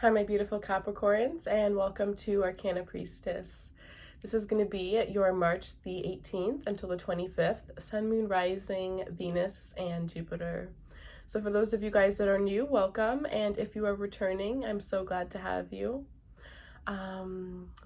Hi, my beautiful Capricorns, and welcome to Arcana Priestess. This is going to be your March the 18th until the 25th, Sun, Moon, Rising, Venus, and Jupiter. So for those of you guys that are new, welcome, and if you are returning, I'm so glad to have you.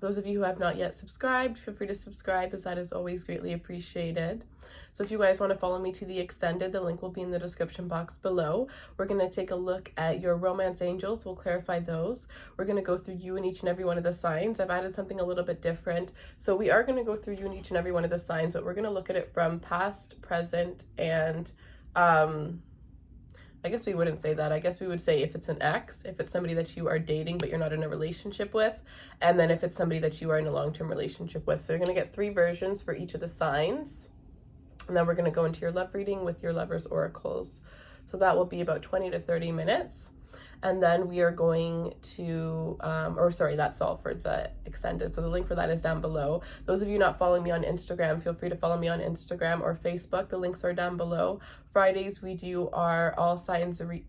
Those of you who have not yet subscribed, feel free to subscribe, as that is always greatly appreciated. So if you guys want to follow me to the extended, the link will be in the description box below. We're going to take a look at your romance angels. We'll clarify those. We're going to go through you in each and every one of the signs. I've added something a little bit different. So we are going to go through you in each and every one of the signs, but we're going to look at it from past, present, and I guess we wouldn't say that. I guess we would say if it's an ex, if it's somebody that you are dating but you're not in a relationship with, and then if it's somebody that you are in a long-term relationship with. So you're going to get 3 versions for each of the signs. And then we're going to go into your love reading with your lover's oracles. So that will be about 20 to 30 minutes. And then we are going to, that's all for the extended. So the link for that is down below. Those of you not following me on Instagram, feel free to follow me on Instagram or Facebook. The links are down below. Fridays we do our all signs reading.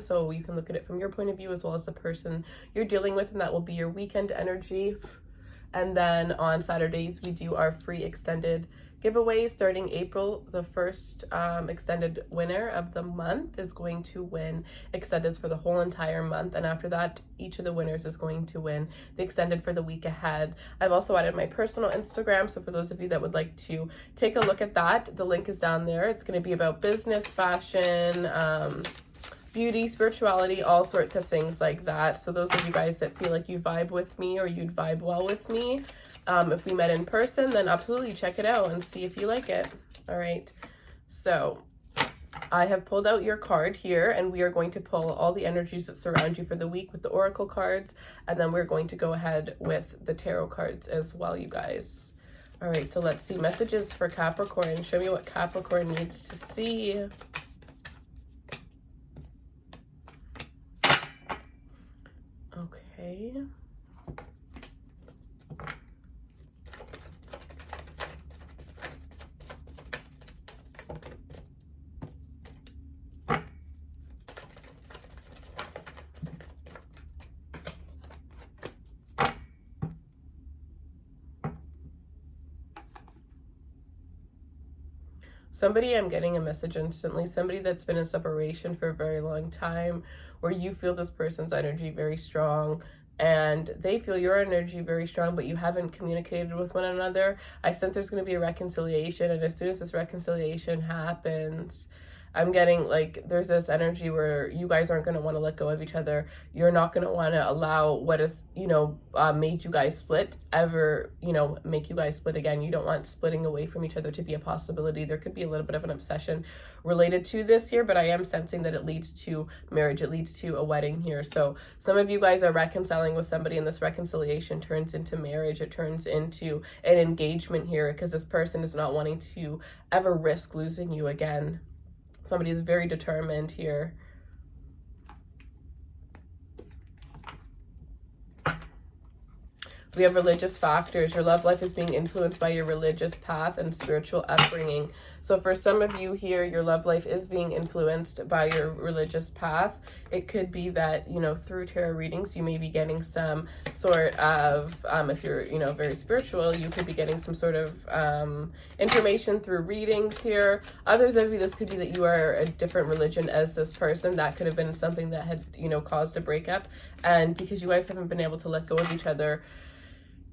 So you can look at it from your point of view as well as the person you're dealing with, and that will be your weekend energy. And then on Saturdays we do our free extended giveaway starting April. The first extended winner of the month is going to win extendeds for the whole entire month, and after that each of the winners is going to win the extended for the week ahead. I've also added my personal Instagram, so for those of you that would like to take a look at that, the link is down there. It's going to be about business, fashion, beauty, spirituality, all sorts of things like that. So those of you guys that feel like you vibe with me or you'd vibe well with me, if we met in person, then absolutely check it out and see if you like it. All right, so I have pulled out your card here, and we are going to pull all the energies that surround you for the week with the oracle cards, and then we're going to go ahead with the tarot cards as well, you guys. All right, so let's see messages for Capricorn. Show me what Capricorn needs to see. Okay. Somebody, I'm getting a message instantly, somebody that's been in separation for a very long time, where you feel this person's energy very strong and they feel your energy very strong, but you haven't communicated with one another. I sense there's going to be a reconciliation, and as soon as this reconciliation happens, I'm getting like there's this energy where you guys aren't going to want to let go of each other. You're not going to want to allow what is, made you guys split ever, make you guys split again. You don't want splitting away from each other to be a possibility. There could be a little bit of an obsession related to this here, but I am sensing that it leads to marriage. It leads to a wedding here. So some of you guys are reconciling with somebody, and this reconciliation turns into marriage. It turns into an engagement here because this person is not wanting to ever risk losing you again. Somebody is very determined here. We have religious factors. Your love life is being influenced by your religious path and spiritual upbringing. So for some of you here, your love life is being influenced by your religious path. It could be that, through tarot readings, you may be getting some sort of, if you're, very spiritual, you could be getting some sort of information through readings here. Others of you, this could be that you are a different religion as this person. That could have been something that had, caused a breakup. And because you guys haven't been able to let go of each other,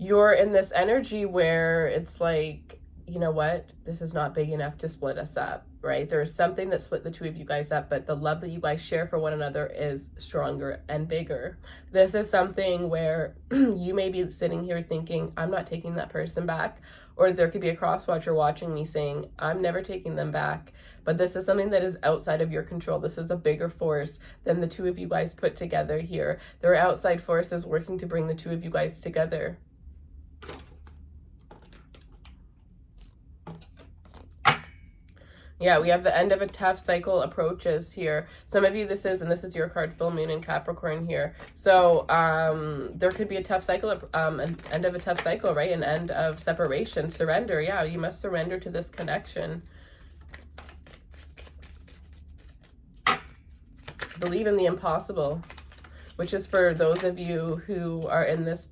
you're in this energy where it's like, you know what, this is not big enough to split us up, right? There is something that split the two of you guys up, but the love that you guys share for one another is stronger and bigger. This is something where you may be sitting here thinking, I'm not taking that person back. Or there could be a cross-watcher watching me saying, I'm never taking them back. But this is something that is outside of your control. This is a bigger force than the two of you guys put together here. There are outside forces working to bring the two of you guys together. Yeah, we have the end of a tough cycle approaches here. Some of you, this is your card, full moon in Capricorn here. So there could be a tough cycle, an end of a tough cycle, right? An end of separation, surrender. Yeah, you must surrender to this connection. Believe in the impossible, which is for those of you who are in this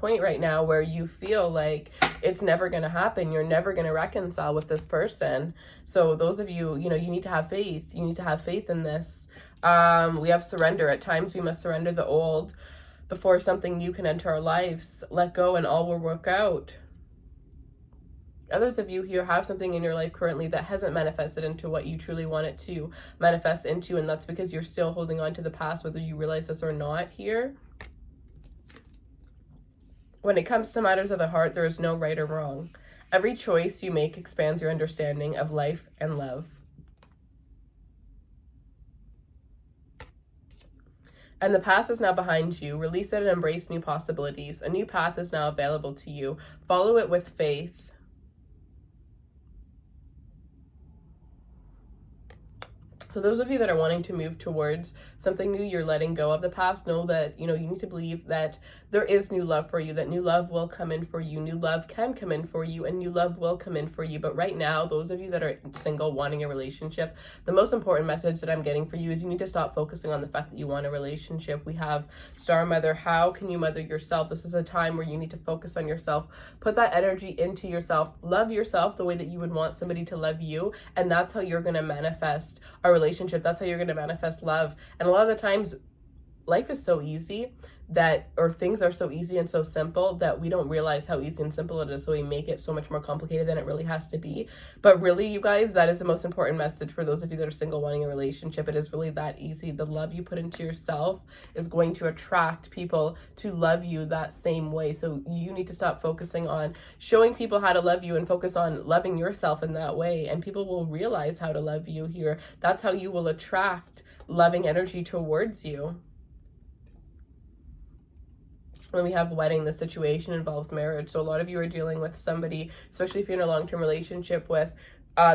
point right now where you feel like it's never going to happen. You're never going to reconcile with this person. So those of you, you know, you need to have faith. You need to have faith in this. We have surrender. At times we must surrender the old before something new can enter our lives. Let go and all will work out. Others of you here have something in your life currently that hasn't manifested into what you truly want it to manifest into, and that's because you're still holding on to the past, whether you realize this or not here. When it comes to matters of the heart, there is no right or wrong. Every choice you make expands your understanding of life and love. And the past is now behind you. Release it and embrace new possibilities. A new path is now available to you. Follow it with faith. So those of you that are wanting to move towards something new, you're letting go of the past, know that, you know, you need to believe that there is new love for you, that new love will come in for you, new love can come in for you, and new love will come in for you. But right now, those of you that are single, wanting a relationship, the most important message that I'm getting for you is you need to stop focusing on the fact that you want a relationship. We have Star Mother. How can you mother yourself? This is a time where you need to focus on yourself. Put that energy into yourself. Love yourself the way that you would want somebody to love you, and that's how you're going to manifest a relationship. That's how you're going to manifest love. And a lot of the times life is so easy that, or things are so easy and so simple that we don't realize how easy and simple it is, so we make it so much more complicated than it really has to be. But really, you guys, that is the most important message for those of you that are single wanting a relationship. It is really that easy. The love you put into yourself is going to attract people to love you that same way. So you need to stop focusing on showing people how to love you and focus on loving yourself in that way, and people will realize how to love you here. That's how you will attract loving energy towards you. When we have wedding, the situation involves marriage. So a lot of you are dealing with somebody, especially if you're in a long-term relationship with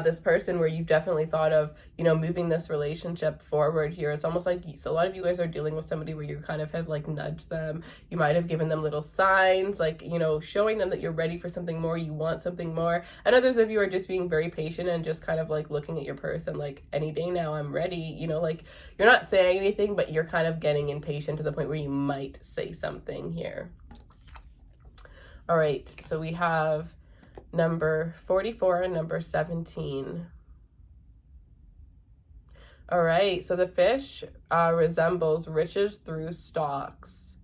this person, where you've definitely thought of, you know, moving this relationship forward here. It's almost like, so a lot of you guys are dealing with somebody where you kind of have like nudged them. You might have given them little signs, like, you know, showing them that you're ready for something more, you want something more. And others of you are just being very patient and just kind of like looking at your person like, any day now I'm ready, you know, like you're not saying anything, but you're kind of getting impatient to the point where you might say something here. All right, so we have number 44 and number 17. All right, so the fish resembles riches through stalks.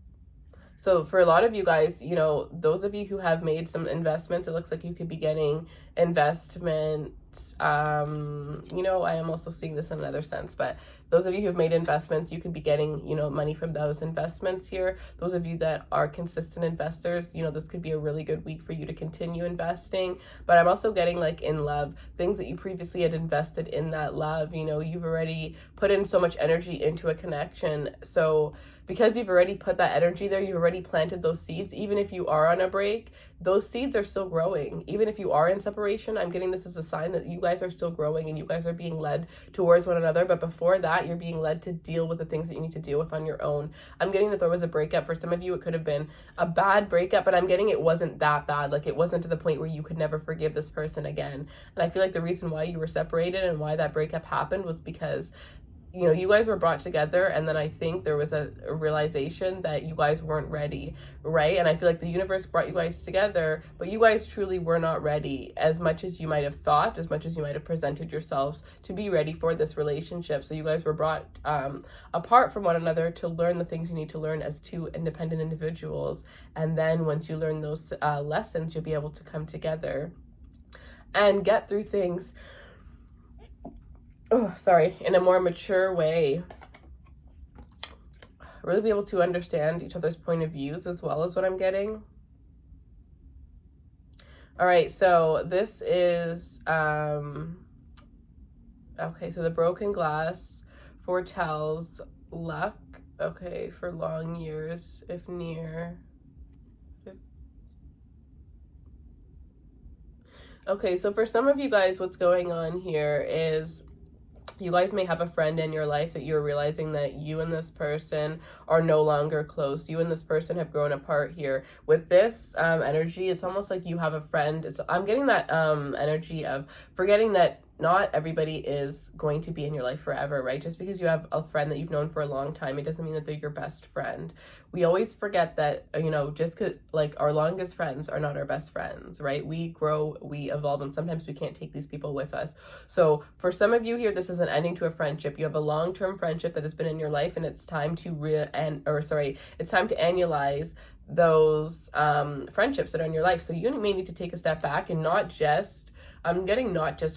So for a lot of you guys, you know, those of you who have made some investments, it looks like you could be getting investments. You know, I am also seeing this in another sense, but those of you who've made investments, you could be getting, you know, money from those investments here. Those of you that are consistent investors, you know, this could be a really good week for you to continue investing. But I'm also getting like in love, things that you previously had invested in that love, you know, you've already put in so much energy into a connection. So because you've already put that energy there, you've already planted those seeds. Even if you are on a break, those seeds are still growing. Even if you are in separation, I'm getting this as a sign that you guys are still growing and you guys are being led towards one another. But before that, you're being led to deal with the things that you need to deal with on your own. I'm getting that there was a breakup. For some of you, it could have been a bad breakup, but I'm getting it wasn't that bad. Like it wasn't to the point where you could never forgive this person again. And I feel like the reason why you were separated and why that breakup happened was because, you know, you guys were brought together, and then I think there was a realization that you guys weren't ready, right? And I feel like the universe brought you guys together, but you guys truly were not ready, as much as you might have thought, as much as you might have presented yourselves to be ready for this relationship. So you guys were brought apart from one another to learn the things you need to learn as two independent individuals. And then once you learn those lessons, you'll be able to come together and get through things in a more mature way. Really be able to understand each other's point of views as well, as what I'm getting. All right, so this is, okay, so the broken glass foretells luck, okay, for long years, if near. Okay, so for some of you guys, what's going on here is you guys may have a friend in your life that you're realizing that you and this person are no longer close. You and this person have grown apart here. With this energy, it's almost like you have a friend. I'm getting that energy of forgetting that not everybody is going to be in your life forever, right? Just because you have a friend that you've known for a long time, it doesn't mean that they're your best friend. We always forget that, you know, just because, like, our longest friends are not our best friends, right? We grow, we evolve, and sometimes we can't take these people with us. So for some of you here, this is an ending to a friendship. You have a long-term friendship that has been in your life, and it's time to it's time to annualize those friendships that are in your life. So you may need to take a step back and not just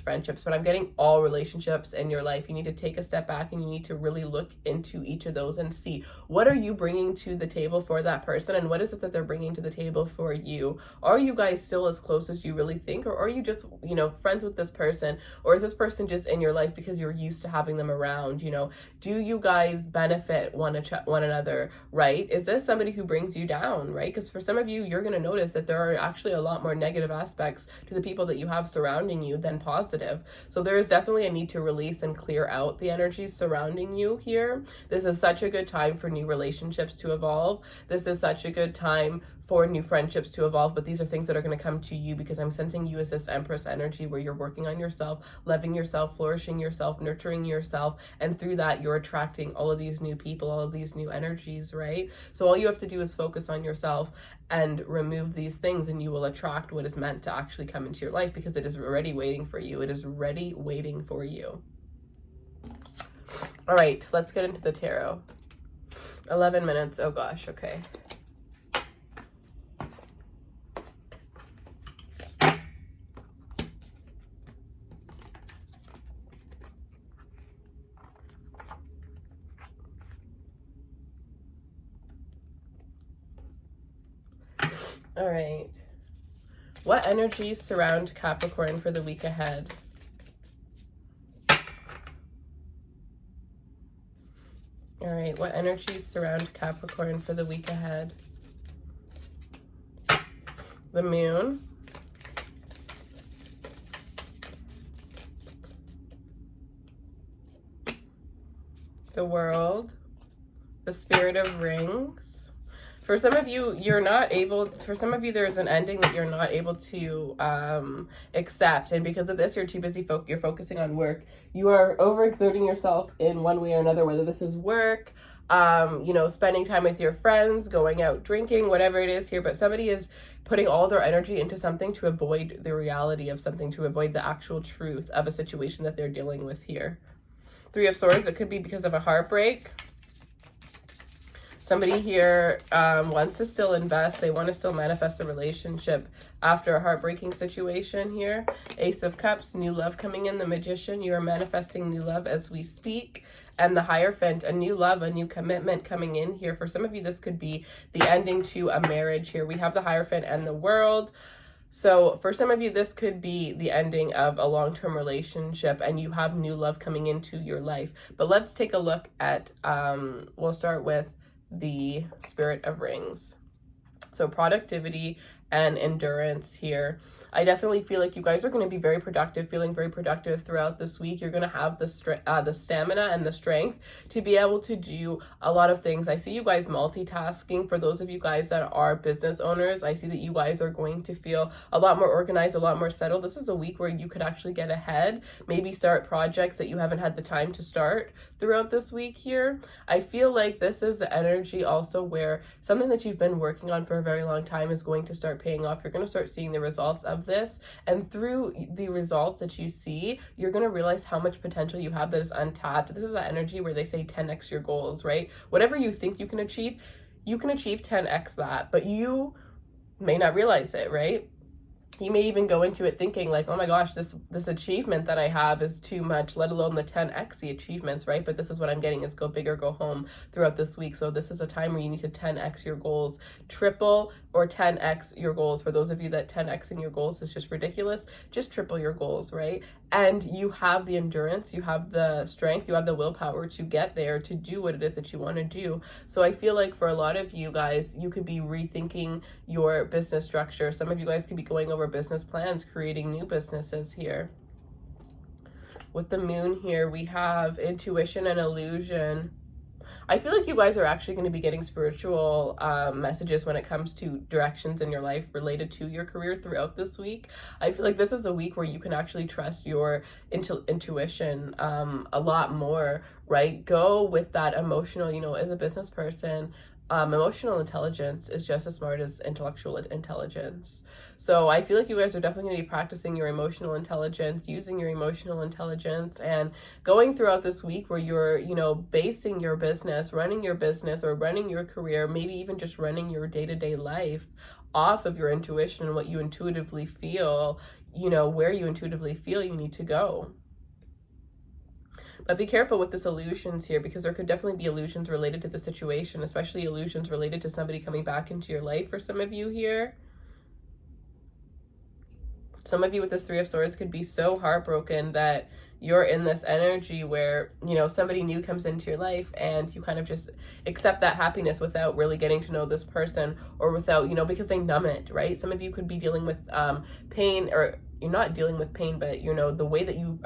friendships, but I'm getting all relationships in your life. You need to take a step back and you need to really look into each of those and see, what are you bringing to the table for that person, and what is it that they're bringing to the table for you? Are you guys still as close as you really think, or are you just, you know, friends with this person, or is this person just in your life because you're used to having them around? You know, do you guys benefit one another, right? Is this somebody who brings you down, right? Because for some of you, you're going to notice that there are actually a lot more negative aspects to the people that you have surrounding you than positive. So there is definitely a need to release and clear out the energies surrounding you here. This is such a good time for new relationships to evolve. This is such a good time for new friendships to evolve, but these are things that are going to come to you, because I'm sensing you as this Empress energy where you're working on yourself, loving yourself, flourishing yourself, nurturing yourself, and through that you're attracting all of these new people, all of these new energies, right? So all you have to do is focus on yourself and remove these things, and you will attract what is meant to actually come into your life, because it is already waiting for you. It is ready waiting for you. All right, let's get into the tarot. 11 minutes. Oh gosh, okay. All right. What energies surround Capricorn for the week ahead? All right. What energies surround Capricorn for the week ahead? The Moon. The World. The Spirit of Rings. For some of you, for some of you, there's an ending that you're not able to accept. And because of this, you're too busy, you're focusing on work. You are overexerting yourself in one way or another, whether this is work, you know, spending time with your friends, going out drinking, whatever it is here. But somebody is putting all their energy into something to avoid the reality of something, to avoid the actual truth of a situation that they're dealing with here. Three of Swords, it could be because of a heartbreak. Somebody here wants to still invest. They want to still manifest a relationship after a heartbreaking situation here. Ace of Cups, new love coming in. The Magician, you are manifesting new love as we speak. And the Hierophant, a new love, a new commitment coming in here. For some of you, this could be the ending to a marriage here. We have the Hierophant and the World. So for some of you, this could be the ending of a long-term relationship and you have new love coming into your life. But let's take a look at, we'll start with the Spirit of Rings. So productivity and endurance here. I definitely feel like you guys are going to be very productive, feeling very productive throughout this week. You're going to have the stamina and the strength to be able to do a lot of things. I see you guys multitasking. For those of you guys that are business owners, I see that you guys are going to feel a lot more organized, a lot more settled. This is a week where you could actually get ahead, maybe start projects that you haven't had the time to start throughout this week here. I feel like this is the energy also where something that you've been working on for a very long time is going to start paying off. You're going to start seeing the results of this, and through the results that you see, you're going to realize how much potential you have that is untapped. This is that energy where they say 10x your goals, right? Whatever you think you can achieve 10x that, but you may not realize it, right? You may even go into it thinking like, oh my gosh, this achievement that I have is too much, let alone the 10x the achievements, right? But this is what I'm getting is go big or go home throughout this week. So this is a time where you need to 10x your goals, triple or 10x your goals. For those of you that 10xing your goals is just ridiculous, just triple your goals, right? And you have the endurance, you have the strength, you have the willpower to get there, to do what it is that you want to do. So I feel like for a lot of you guys, you could be rethinking your business structure. Some of you guys could be going over business plans, creating new businesses here. With the Moon here, we have intuition and illusion. I feel like you guys are actually going to be getting spiritual messages when it comes to directions in your life related to your career throughout this week. I feel like this is a week where you can actually trust your intuition a lot more, right? Go with that emotional, you know, as a business person, emotional intelligence is just as smart as intellectual intelligence. So I feel like you guys are definitely going to be practicing your emotional intelligence, using your emotional intelligence, and going throughout this week where you're, you know, basing your business, running your business or running your career, maybe even just running your day-to-day life off of your intuition and what you intuitively feel, you know, where you intuitively feel you need to go. But be careful with this illusions here, because there could definitely be illusions related to the situation, especially illusions related to somebody coming back into your life for some of you here. Some of you with this Three of Swords could be so heartbroken that you're in this energy where, you know, somebody new comes into your life and you kind of just accept that happiness without really getting to know this person, or without, you know, because they numb it, right? Some of you could be dealing with pain, or you're not dealing with pain, but, you know, the way that you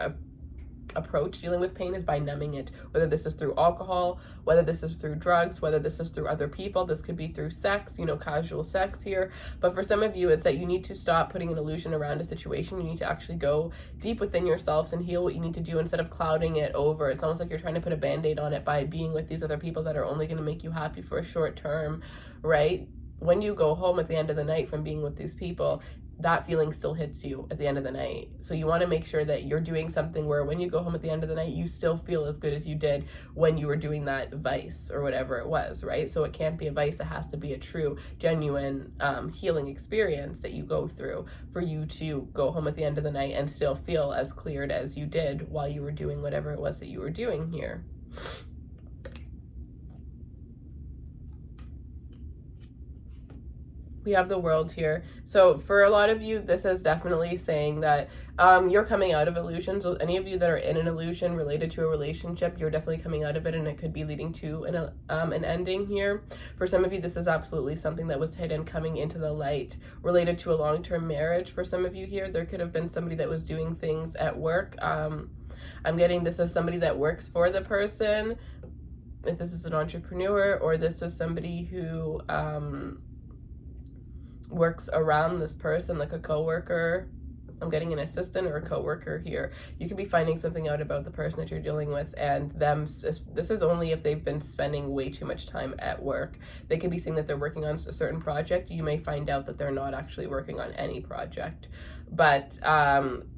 approach dealing with pain is by numbing it, whether this is through alcohol, whether this is through drugs, whether this is through other people. This could be through sex, you know, casual sex here. But for some of you, it's that you need to stop putting an illusion around a situation. You need to actually go deep within yourselves and heal what you need to do instead of clouding it over. It's almost like you're trying to put a band-aid on it by being with these other people that are only going to make you happy for a short term, right? When you go home at the end of the night from being with these people, that feeling still hits you at the end of the night. So you want to make sure that you're doing something where when you go home at the end of the night, you still feel as good as you did when you were doing that vice or whatever it was, right? So it can't be a vice. It has to be a true, genuine healing experience that you go through for you to go home at the end of the night and still feel as cleared as you did while you were doing whatever it was that you were doing here. We have the World here. So for a lot of you, this is definitely saying that you're coming out of illusions. Any of you that are in an illusion related to a relationship, you're definitely coming out of it, and it could be leading to an ending here. For some of you, this is absolutely something that was hidden coming into the light related to a long-term marriage. For some of you here, there could have been somebody that was doing things at work. I'm getting this as somebody that works for the person, if this is an entrepreneur, or this is somebody who works around this person, like a co-worker. I'm getting an assistant or a co-worker here. You could be finding something out about the person that you're dealing with and them. This is only if they've been spending way too much time at work. They could be saying that they're working on a certain project. You may find out that they're not actually working on any project. But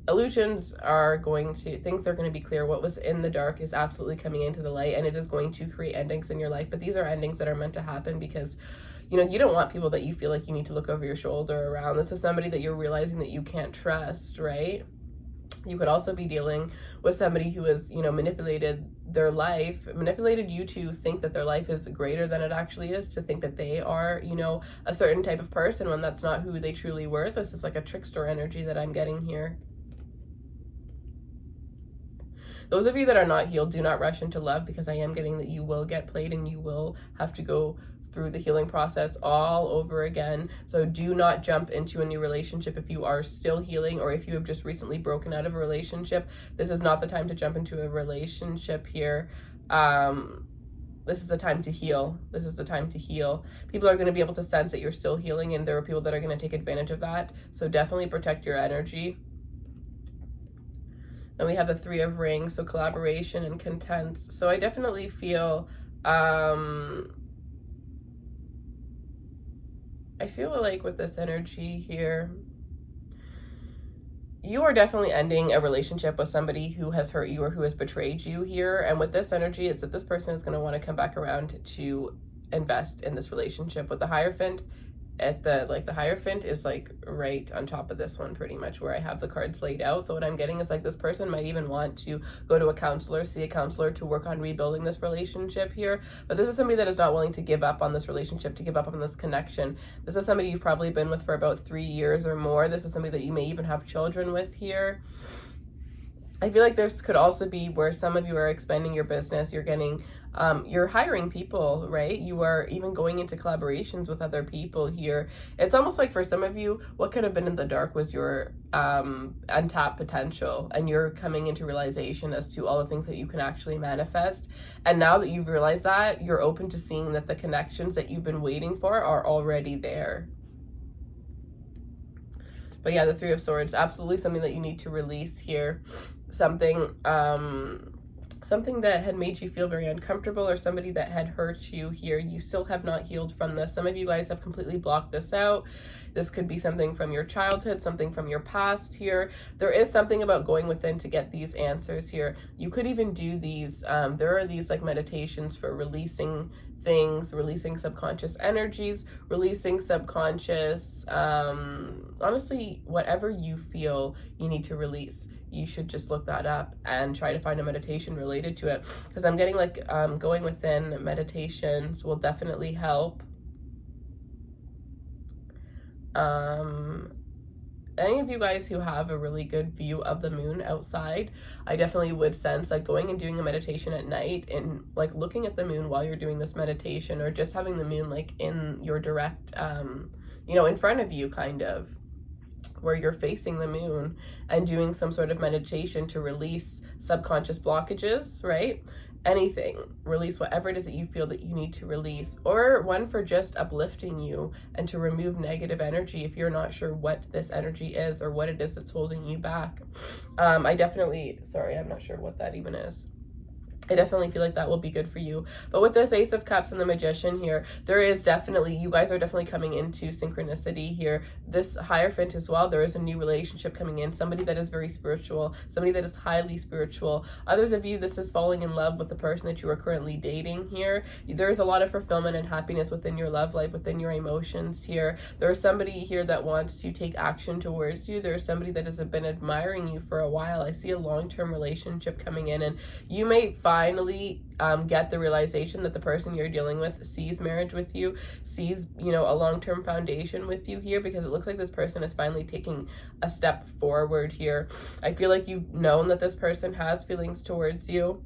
illusions are going to, things are going to be clear. What was in the dark is absolutely coming into the light, and it is going to create endings in your life. But these are endings that are meant to happen because, you know, you don't want people that you feel like you need to look over your shoulder around. This is somebody that you're realizing that you can't trust, right? You could also be dealing with somebody who has, you know, manipulated their life, manipulated you to think that their life is greater than it actually is, to think that they are, you know, a certain type of person when that's not who they truly were. This is like a trickster energy that I'm getting here. Those of you that are not healed, do not rush into love, because I am getting that you will get played and you will have to go through the healing process all over again. So do not jump into a new relationship if you are still healing, or if you have just recently broken out of a relationship. This is not the time to jump into a relationship here. This is the time to heal. This is the time to heal. People are going to be able to sense that you're still healing, and there are people that are going to take advantage of that. So definitely protect your energy. And we have the Three of Rings, so collaboration and content. So I definitely feel I feel like with this energy here, you are definitely ending a relationship with somebody who has hurt you or who has betrayed you here. And with this energy, it's that this person is going to want to come back around to invest in this relationship. With the Hierophant, at the Hierophant is like right on top of this one, pretty much where I have the cards laid out. So what I'm getting is like this person might even want to go to a counselor, see a counselor to work on rebuilding this relationship here. But this is somebody that is not willing to give up on this relationship, to give up on this connection. This is somebody you've probably been with for about 3 years or more. This is somebody that you may even have children with here. I feel like this could also be where some of you are expanding your business. You're getting You're hiring people, right? You are even going into collaborations with other people here. It's almost like for some of you, what could have been in the dark was your untapped potential, and you're coming into realization as to all the things that you can actually manifest. And now that you've realized that, you're open to seeing that the connections that you've been waiting for are already there. But yeah, the Three of Swords, absolutely something that you need to release here. Something that had made you feel very uncomfortable, or somebody that had hurt you here. You still have not healed from this. Some of you guys have completely blocked this out. This could be something from your childhood, something from your past here. There is something about going within to get these answers here. You could even do these, there are these like meditations for releasing things, releasing subconscious energies, releasing subconscious, honestly, whatever you feel you need to release. You should just look that up and try to find a meditation related to it, because I'm getting like going within meditations will definitely help. Any of you guys who have a really good view of the moon outside, I definitely would sense like going and doing a meditation at night and like looking at the moon while you're doing this meditation, or just having the moon like in your direct, you know, in front of you, kind of where you're facing the moon, and doing some sort of meditation to release subconscious blockages, right? Anything, release whatever it is that you feel that you need to release, or one for just uplifting you and to remove negative energy if you're not sure what this energy is or what it is that's holding you back. I'm not sure what that even is. I definitely feel like that will be good for you. But with this Ace of Cups and the Magician here, there is definitely, you guys are definitely coming into synchronicity here. This Hierophant as well, there is a new relationship coming in. Somebody that is very spiritual, somebody that is highly spiritual. Others of you, this is falling in love with the person that you are currently dating here. There is a lot of fulfillment and happiness within your love life, within your emotions here. There is somebody here that wants to take action towards you. There is somebody that has been admiring you for a while. I see a long-term relationship coming in, and you may finally get the realization that the person you're dealing with sees marriage with you, sees, you know, a long-term foundation with you here, because it looks like this person is finally taking a step forward here. I feel like you've known that this person has feelings towards you.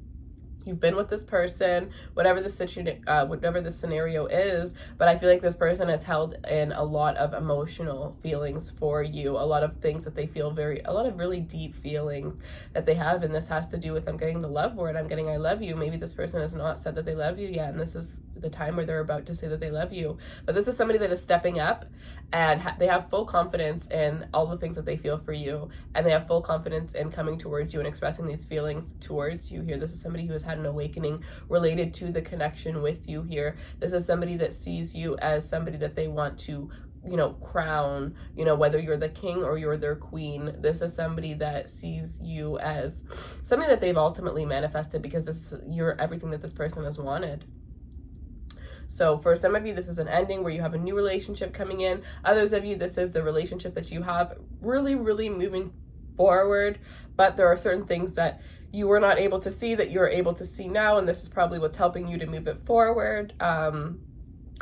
You've been with this person, whatever the scenario is, but I feel like this person has held in a lot of emotional feelings for you, a lot of things that they feel a lot of really deep feelings that they have, and this has to do with, I'm getting the love word, I'm getting I love you. Maybe this person has not said that they love you yet, and this is the time where they're about to say that they love you. But this is somebody that is stepping up, and they have full confidence in all the things that they feel for you, and they have full confidence in coming towards you and expressing these feelings towards you here. This is somebody who has had an awakening related to the connection with you here. This is somebody that sees you as somebody that they want to, you know, crown, you know, whether you're the king or you're their queen. This is somebody that sees you as something that they've ultimately manifested, because you're everything that this person has wanted. So for some of you, this is an ending where you have a new relationship coming in. Others of you, this is the relationship that you have really, really moving forward, but there are certain things that you were not able to see that you're able to see now, and this is probably what's helping you to move it forward.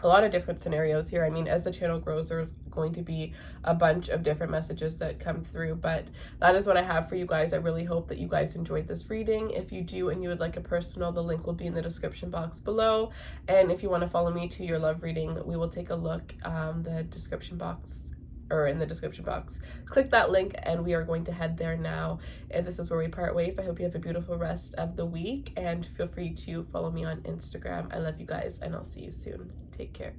A lot of different scenarios here. I mean, as the channel grows, there's going to be a bunch of different messages that come through, but that is what I have for you guys. I really hope that you guys enjoyed this reading. If you do and you would like a personal, the link will be in the description box below. And if you want to follow me to your love reading, we will take a look in the description box. Click that link and we are going to head there now. And this is where we part ways. I hope you have a beautiful rest of the week, and feel free to follow me on Instagram. I love you guys, and I'll see you soon. Take care.